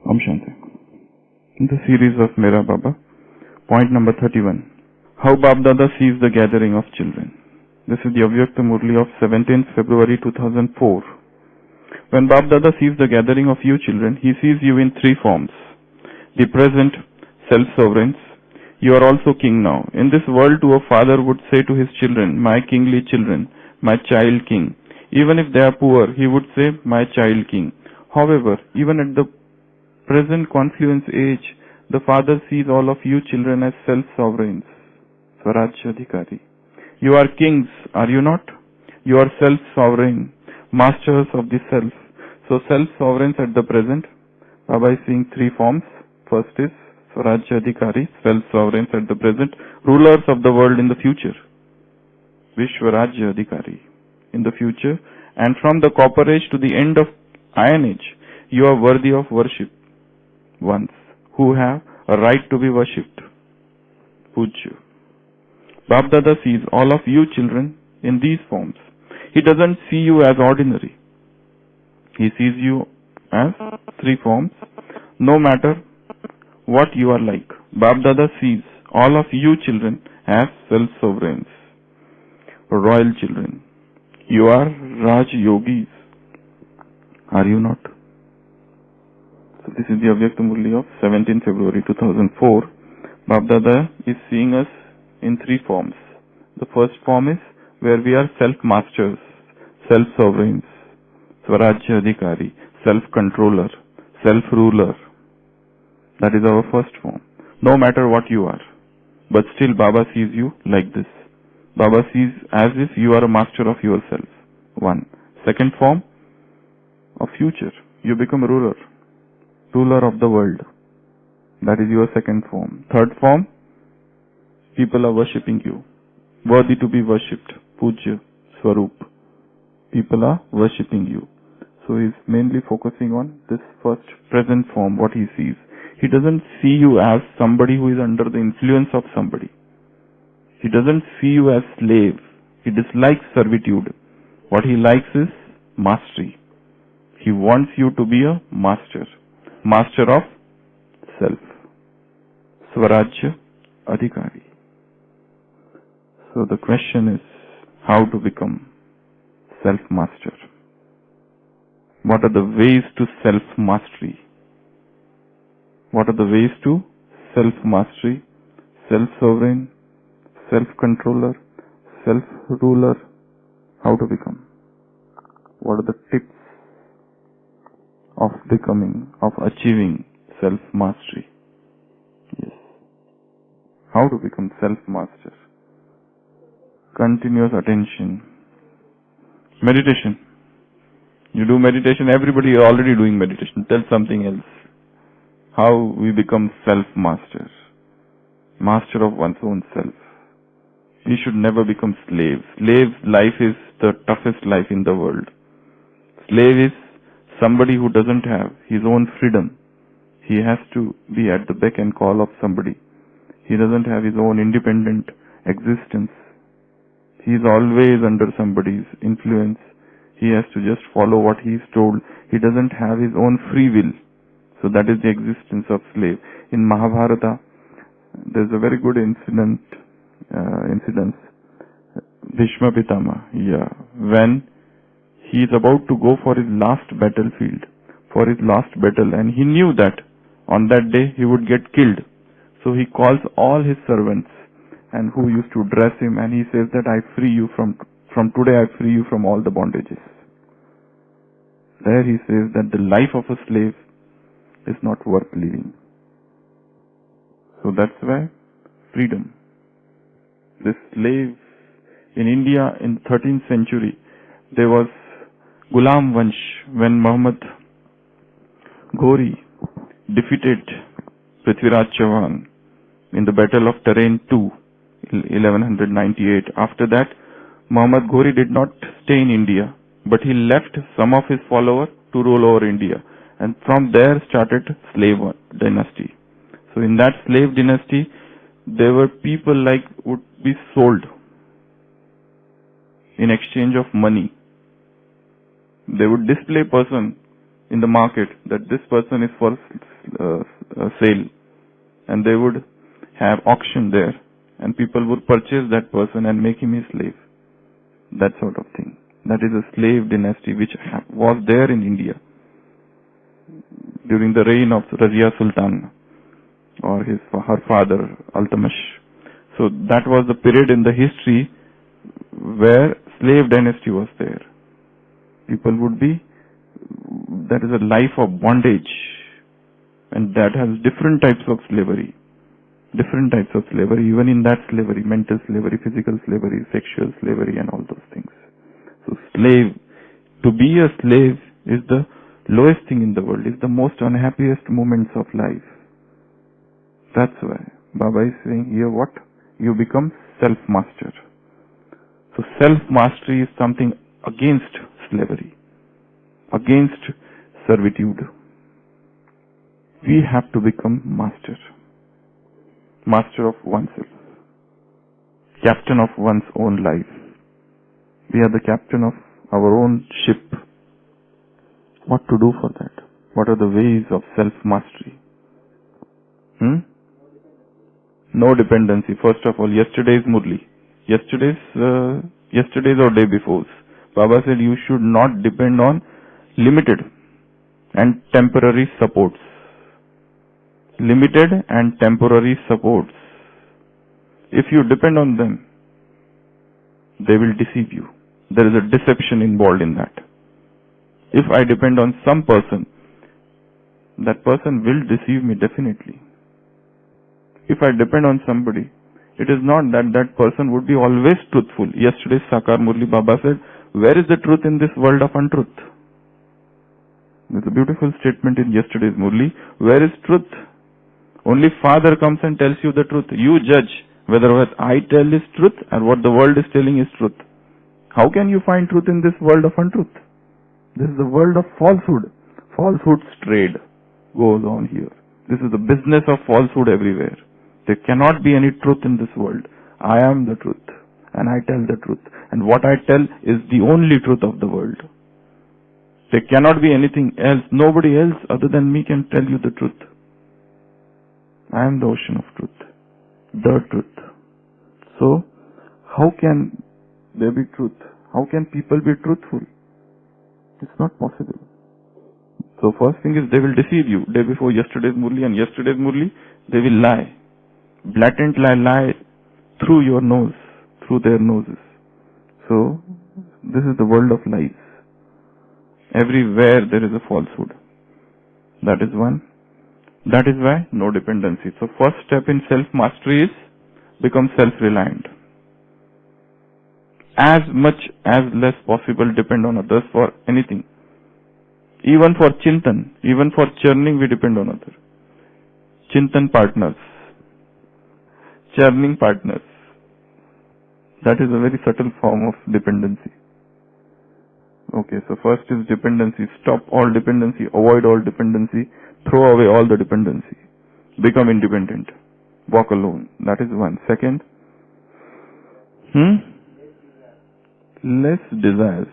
Om Shanti. In the series of Mera Baba, point number 31. How Bab Dada sees the gathering of children. This is the Avyakta Murli of 17th February 2004. When Bab Dada sees the gathering of you children, he sees you in three forms. The present self-sovereigns. You are also king now. In this world too, a father would say to his children, my kingly children, my child king. Even if they are poor, he would say, my child king. However, even at the present confluence age, the father sees all of you children as self-sovereigns, Swarajya Adhikari. You are kings, are you not? You are self-sovereign, masters of the self. So self-sovereigns at the present, Baba is seeing three forms. First is Swarajya Adhikari, self-sovereigns at the present, rulers of the world in the future. Vishwarajya Adhikari, in the future. And from the copper age to the end of iron age, you are worthy of worship. Ones who have a right to be worshipped. Pujya. Bab Dada sees all of you children in these forms. He doesn't see you as ordinary. He sees you as three forms, no matter what you are like. Bab Dada sees all of you children as self-sovereigns, royal children. You are Raj Yogis, are you not? So this is the Avyakta Murli of 17 February 2004. Bab Dada is seeing us in three forms. The first form is where we are self-masters, self-sovereigns, Swarajya Adhikari, self-controller, self-ruler. That is our first form. No matter what you are. But still Baba sees you like this. Baba sees as if you are a master of yourself. One. Second form of future. You become a ruler of the world. That is your second form. Third form, people are worshipping you. Worthy to be worshipped. Pujya, Swarup. People are worshipping you. So he is mainly focusing on this first present form, what he sees. He doesn't see you as somebody who is under the influence of somebody. He doesn't see you as slave. He dislikes servitude. What he likes is mastery. He wants you to be a master. Master of self. Swarajya Adhikari. So the question is, how to become self-master? What are the ways to self-mastery? What are the ways to self-mastery, self-sovereign, self-controller, self-ruler? How to become? What are the tips of becoming, of achieving self-mastery? Yes. How to become self-master? Continuous attention. Meditation. You do meditation, everybody is already doing meditation. Tell something else. How we become self-masters. Master of one's own self. We should never become slaves. Slave's life is the toughest life in the world. Slave is somebody who doesn't have his own freedom. He has to be at the beck and call of somebody. He doesn't have his own independent existence. He is always under somebody's influence. He has to just follow what he is told. He doesn't have his own free will. So that is the existence of slave. In Mahabharata, there's a very good incidence. Bhishma Pitama, when he is about to go for his last battlefield, for his last battle, and he knew that on that day he would get killed. So he calls all his servants and who used to dress him, and he says that I free you from today, I free you from all the bondages. There he says that the life of a slave is not worth living. So that's why freedom. This slave in India in the 13th century, there was Ghulam Vansh when Muhammad Ghori defeated Prithviraj Chauhan in the Battle of Tarain II, 1198. After that, Muhammad Ghori did not stay in India, but he left some of his followers to rule over India. And from there started slave dynasty. So in that slave dynasty, there were people like would be sold in exchange of money. They would display person in the market that this person is for sale, and they would have auction there, and people would purchase that person and make him a slave. That sort of thing. That is a slave dynasty which was there in India during the reign of Razia Sultan or her father Altamash. So that was the period in the history where slave dynasty was there. People would be, that is a life of bondage, and that has different types of slavery. Different types of slavery, even in that slavery, mental slavery, physical slavery, sexual slavery, and all those things. So slave, to be a slave is the lowest thing in the world, is the most unhappiest moments of life. That's why Baba is saying here what? You become self-master. So self-mastery is something against slavery, against servitude. We have to become master. Master of oneself. Captain of one's own life. We are the captain of our own ship. What to do for that? What are the ways of self-mastery? No dependency. First of all, yesterday's Murli. Yesterday's or day before's. Baba said you should not depend on limited and temporary supports. Limited and temporary supports. If you depend on them, they will deceive you. There is a deception involved in that. If I depend on some person, that person will deceive me definitely. If I depend on somebody, it is not that that person would be always truthful. Yesterday's Sakar Murli Baba said, where is the truth in this world of untruth? There's a beautiful statement in yesterday's Murli. Where is truth? Only Father comes and tells you the truth. You judge whether what I tell is truth or what the world is telling is truth. How can you find truth in this world of untruth? This is the world of falsehood. Falsehood's trade goes on here. This is the business of falsehood everywhere. There cannot be any truth in this world. I am the truth and I tell the truth. And what I tell is the only truth of the world. There cannot be anything else. Nobody else other than me can tell you the truth. I am the ocean of truth. The truth. So, how can there be truth? How can people be truthful? It's not possible. So first thing is they will deceive you. Day before yesterday's Murli and yesterday's Murli, they will lie. Blatant lie through your nose, through their noses. So, this is the world of lies. Everywhere there is a falsehood. That is one. That is why no dependency. So first step in self-mastery is become self-reliant. As much as less possible depend on others for anything. Even for Chintan, even for churning we depend on others. Chintan partners. Churning partners. That is a very subtle form of dependency. Okay, so first is dependency. Stop all dependency, avoid all dependency, throw away all the dependency. Become independent. Walk alone. That is one. Second, less desires.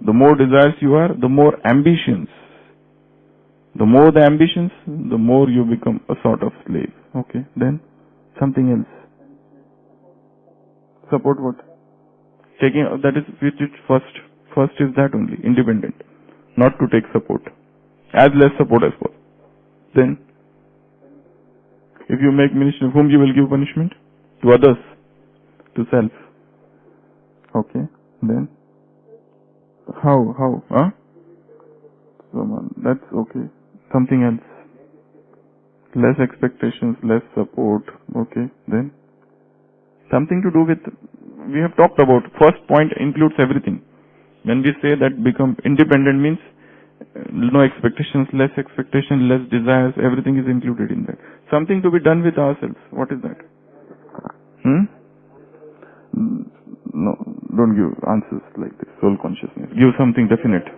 The more desires you are, the more ambitions. The more the ambitions, the more you become a sort of slave. Okay, then something else. Support what? Taking, that is which is first. First is that only, independent. Not to take support. As less support as possible. Then, if you make mention of whom you will give punishment? To others. To self. Okay, then. How? Huh? That's okay. Something else. Less expectations, less support. Okay, then. Something to do with, we have talked about, first point includes everything. When we say that become independent means no expectations, less expectation, less desires, everything is included in that. Something to be done with ourselves. What is that? No, don't give answers like this. Soul consciousness. Give something definite.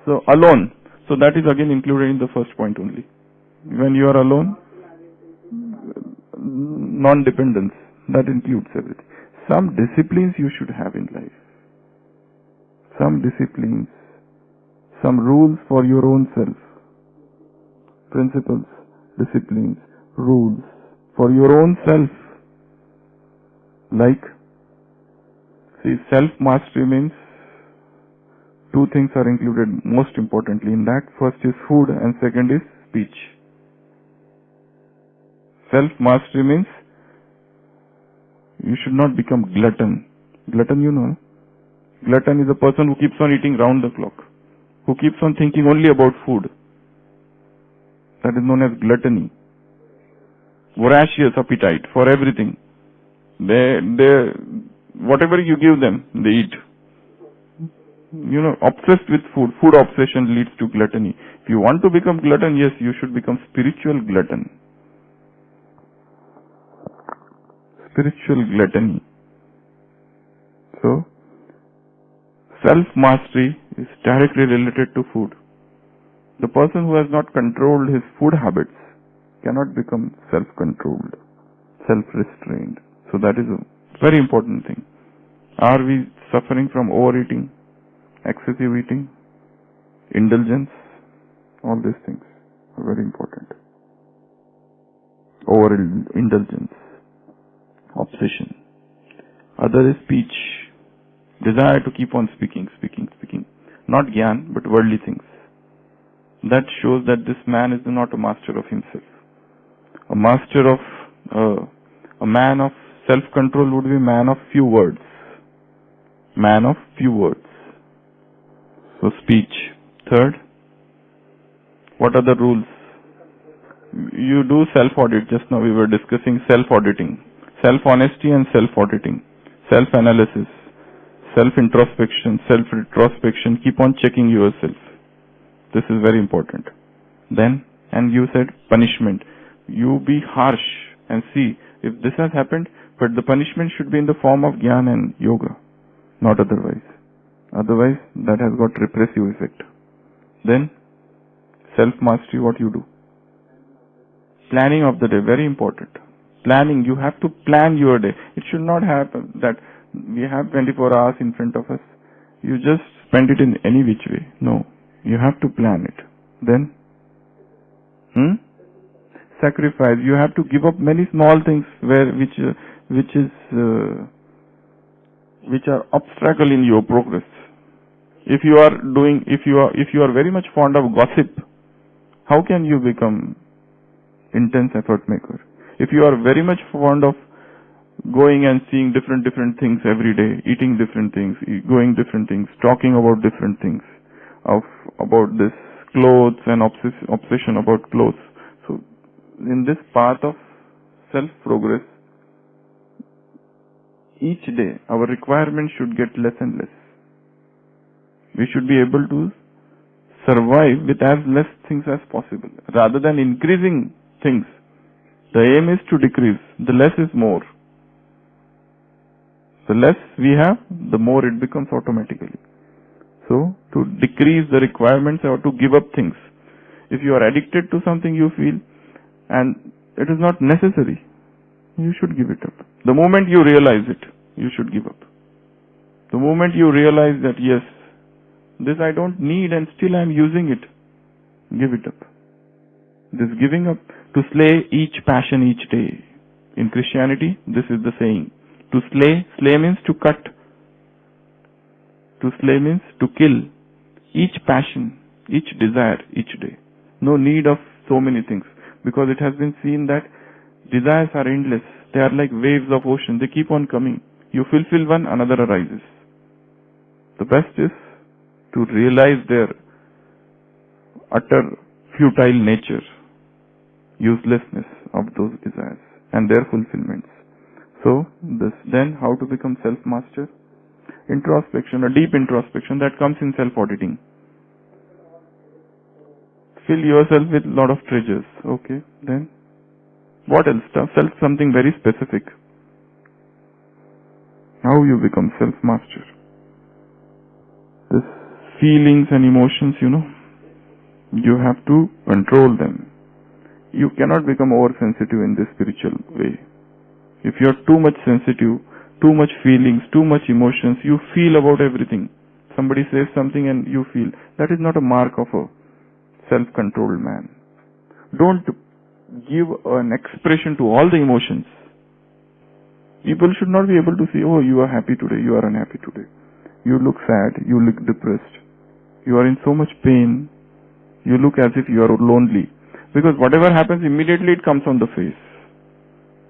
So, alone. So that is again included in the first point only. When you are alone, non-dependence. That includes everything. Some disciplines you should have in life. Some disciplines. Some rules for your own self. principles, disciplines, rules for your own self. Like, see, self-mastery means two things are included most importantly in that. First is food and second is speech. Self-mastery means you should not become glutton. Glutton, you know. Glutton is a person who keeps on eating round the clock, who keeps on thinking only about food. That is known as gluttony. Voracious appetite for everything. Whatever you give them, they eat. Obsessed with food. Food obsession leads to gluttony. If you want to become glutton, yes, you should become spiritual glutton. Spiritual gluttony. So, self-mastery is directly related to food. The person who has not controlled his food habits cannot become self-controlled, self-restrained. So that is a very important thing. Are we suffering from overeating, excessive eating, indulgence? All these things are very important. Overindulgence, obsession. Other is speech, desire to keep on speaking. Not gyan, but worldly things. That shows that this man is not a master of himself. A man of self-control would be a man of few words. Man of few words. So speech. Third, what are the rules? You do self-audit. Just now we were discussing self-auditing. Self-honesty and self-auditing. Self-analysis. Self-introspection. Self-retrospection. Keep on checking yourself. This is very important. Then, and you said punishment. You be harsh and see if this has happened, but the punishment should be in the form of jnana and yoga, not otherwise. Otherwise, that has got repressive effect. Then, self-mastery, what you do? Planning of the day, very important. Planning, you have to plan your day. It should not happen that we have 24 hours in front of us. You just spend it in any which way. No. You have to plan it. Then, sacrifice. You have to give up many small things which are obstacle in your progress. If you are very much fond of gossip, how can you become intense effort maker? If you are very much fond of going and seeing different things every day, eating different things, going different things, talking about different things, about this clothes and obsession about clothes. So, in this path of self-progress, each day our requirements should get less and less. We should be able to survive with as less things as possible. Rather than increasing things, the aim is to decrease. The less is more. The less we have, the more it becomes automatically. So, to decrease the requirements or to give up things. If you are addicted to something you feel and it is not necessary, you should give it up. The moment you realize it, you should give up. The moment you realize that yes, this I don't need and still I am using it, give it up. This giving up, to slay each passion each day. In Christianity, this is the saying. To slay means to cut. To slay means to kill each passion, each desire, each day. No need of so many things, because it has been seen that desires are endless. They are like waves of ocean. They keep on coming. You fulfill one, another arises. The best is to realize their utter futile nature, uselessness of those desires and their fulfillments. So, then how to become self-master? Introspection, a deep introspection that comes in self-auditing. Fill yourself with a lot of treasures. Okay, then what else? Something very specific. How you become self-master? This feelings and emotions, you have to control them. You cannot become oversensitive in this spiritual way. If you are too much sensitive, too much feelings, too much emotions, you feel about everything. Somebody says something and you feel. That is not a mark of a self-controlled man. Don't give an expression to all the emotions. People should not be able to say, oh, you are happy today, you are unhappy today. You look sad, you look depressed. You are in so much pain. You look as if you are lonely. Because whatever happens, immediately it comes on the face.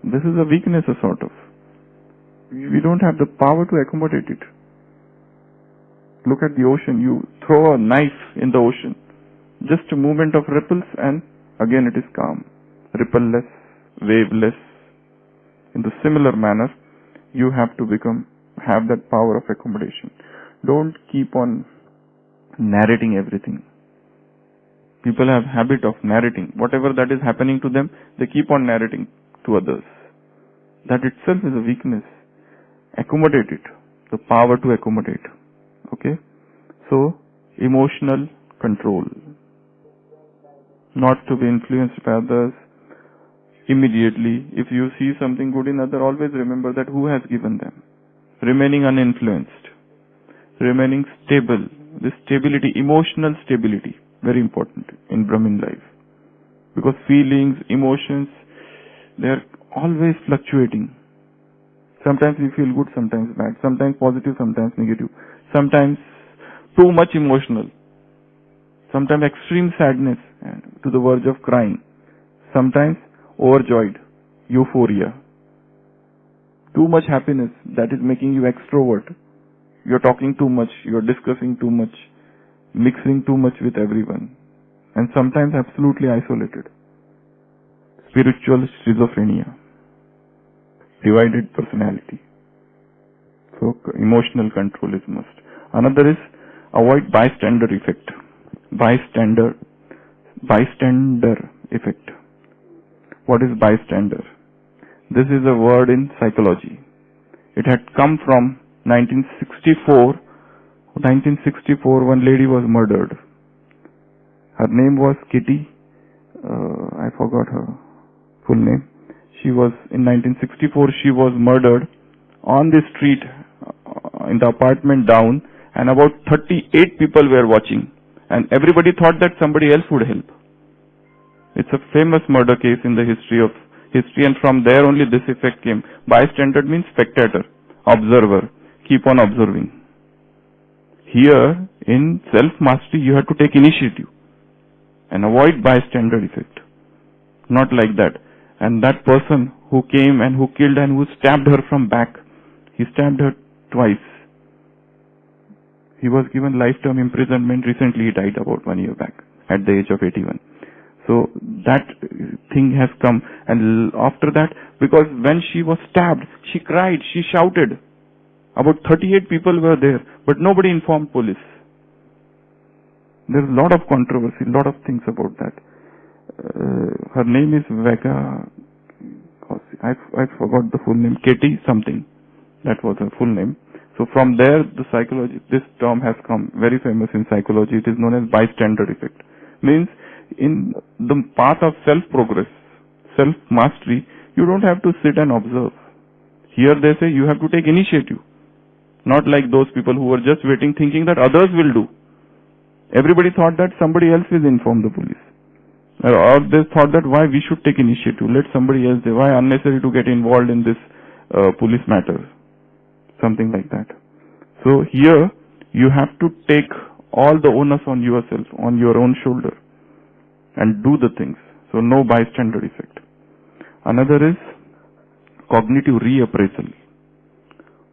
This is a weakness, a sort of. We don't have the power to accommodate it. Look at the ocean. You throw a knife in the ocean. Just a movement of ripples and again it is calm. Rippleless, waveless. In the similar manner, you have to have that power of accommodation. Don't keep on narrating everything. People have habit of narrating. Whatever that is happening to them, they keep on narrating to others. That itself is a weakness. Accommodate it. The power to accommodate. Okay? So, emotional control. Not to be influenced by others. Immediately, if you see something good in others, always remember that who has given them. Remaining uninfluenced. Remaining stable. This stability, emotional stability, very important in Brahmin life. Because feelings, emotions, they are always fluctuating. Sometimes we feel good, sometimes bad. Sometimes positive, sometimes negative. Sometimes too much emotional. Sometimes extreme sadness to the verge of crying. Sometimes overjoyed, euphoria. Too much happiness, that is making you extrovert. You're talking too much, you're discussing too much, mixing too much with everyone. And sometimes absolutely isolated. Spiritual schizophrenia. Divided personality. So emotional control is must. Another is avoid bystander effect. Bystander effect. What is bystander? This is a word in psychology. It had come from 1964. 1964, one lady was murdered. Her name was Kitty. I forgot her full name. In 1964, she was murdered on the street in the apartment down, and about 38 people were watching, and everybody thought that somebody else would help. It's a famous murder case in the history, and from there only this effect came. Bystander means spectator, observer, keep on observing. Here, in self-mastery, you have to take initiative and avoid bystander effect. Not like that. And that person who came and who killed and who stabbed her from back, he stabbed her twice. He was given lifetime imprisonment. Recently he died about 1 year back at the age of 81. So that thing has come, and after that, because when she was stabbed, she cried, she shouted. About 38 people were there, but nobody informed police. There's a lot of controversy, a lot of things about that. Her name is Vega. I forgot the full name. Katie something. That was her full name. So from there, the psychology, this term has come, very famous in psychology. It is known as bystander effect. Means in the path of self-progress, self-mastery, you don't have to sit and observe. Here they say you have to take initiative. Not like those people who were just waiting thinking that others will do. Everybody thought that somebody else will inform the police. Or they thought that why we should take initiative. Let somebody else do. Why unnecessary to get involved in this police matter. Something like that. So here you have to take all the onus on yourself, on your own shoulder, and do the things. So no bystander effect. Another is cognitive reappraisal.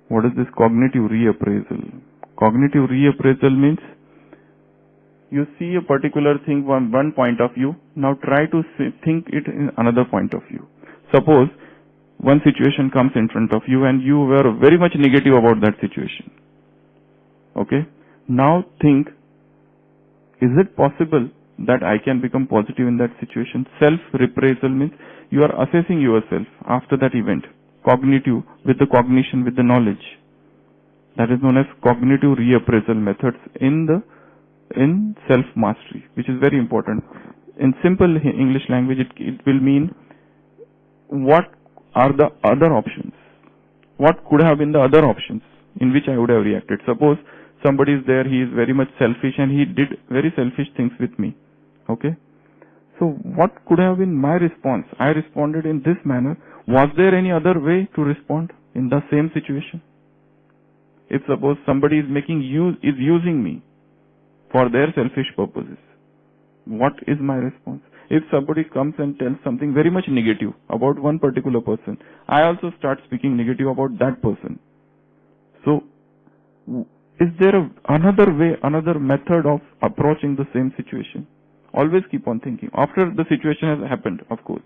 What is this cognitive reappraisal? Cognitive reappraisal means you see a particular thing from one point of view. Now try to think it in another point of view. Suppose one situation comes in front of you and you were very much negative about that situation. Okay? Now think, is it possible that I can become positive in that situation? Self-reappraisal means you are assessing yourself after that event. Cognitive, with the cognition, with the knowledge. That is known as cognitive reappraisal methods in self-mastery, which is very important. In simple English language, it will mean what are the other options? What could have been the other options in which I would have reacted? Suppose somebody is there, he is very much selfish and he did very selfish things with me. Okay? So what could have been my response? I responded in this manner. Was there any other way to respond in the same situation? If suppose somebody is using me for their selfish purposes, what is my response? If somebody comes and tells something very much negative about one particular person, I also start speaking negative about that person. So, is there another way, another method of approaching the same situation? Always keep on thinking. After the situation has happened, of course.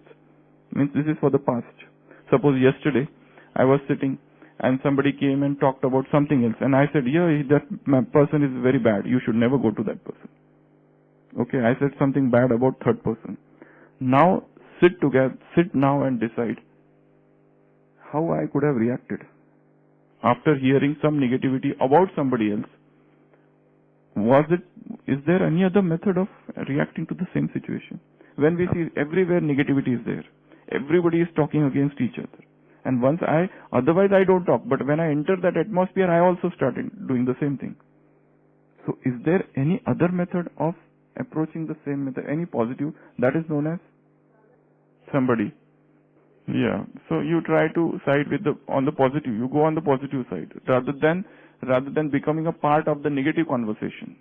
Means this is for the past. Suppose yesterday, I was sitting and somebody came and talked about something else, and I said, yeah, that person is very bad. You should never go to that person. Okay, I said something bad about third person. Now sit now and decide how I could have reacted after hearing some negativity about somebody else. Is there any other method of reacting to the same situation? When we see everywhere negativity is there, everybody is talking against each other. And otherwise I don't talk, but when I enter that atmosphere, I also started doing the same thing. So is there any other method of approaching the same method, any positive, that is known as somebody? Yeah. So you try to side with on the positive. You go on the positive side rather than becoming a part of the negative conversation.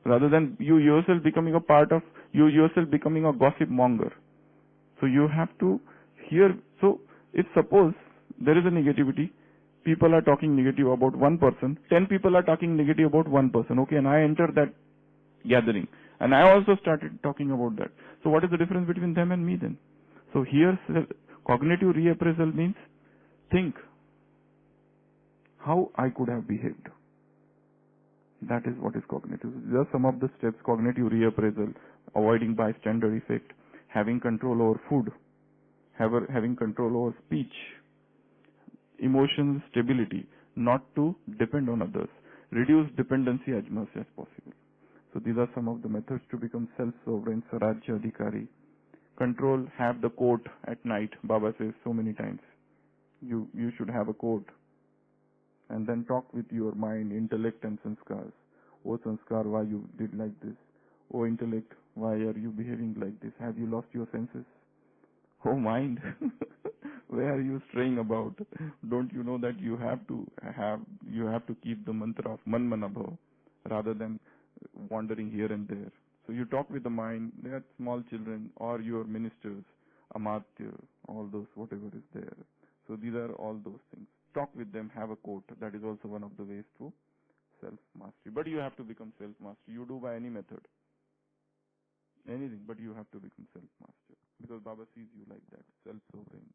Rather than you yourself becoming a gossip monger. So you have to hear. So if suppose there is a negativity, people are talking negative about one person, 10 people are talking negative about one person, okay, and I enter that gathering, and I also started talking about that. So what is the difference between them and me then? So here cognitive reappraisal means think how I could have behaved. That is what is cognitive. These are some of the steps: cognitive reappraisal, avoiding bystander effect, having control over food, having control over speech, emotional stability, not to depend on others, reduce dependency as much as possible. So these are some of the methods to become self-sovereign, Swarajya Adhikari. Control, have the coat at night. Baba says so many times. You should have a coat. And then talk with your mind, intellect and sanskars. Oh sanskar, why you did like this? Oh intellect, why are you behaving like this? Have you lost your senses? Oh mind, where are you straying about? Don't you know that you have to keep the mantra of man manabhav rather than wandering here and there. So you talk with the mind. They are small children or your ministers, amatya, all those, whatever is there. So these are all those things. Talk with them, have a quote. That is also one of the ways to self-mastery. But you have to become self-mastery. You do by any method. Anything, but you have to become self-master. Because Baba sees you like that, self-sovereign.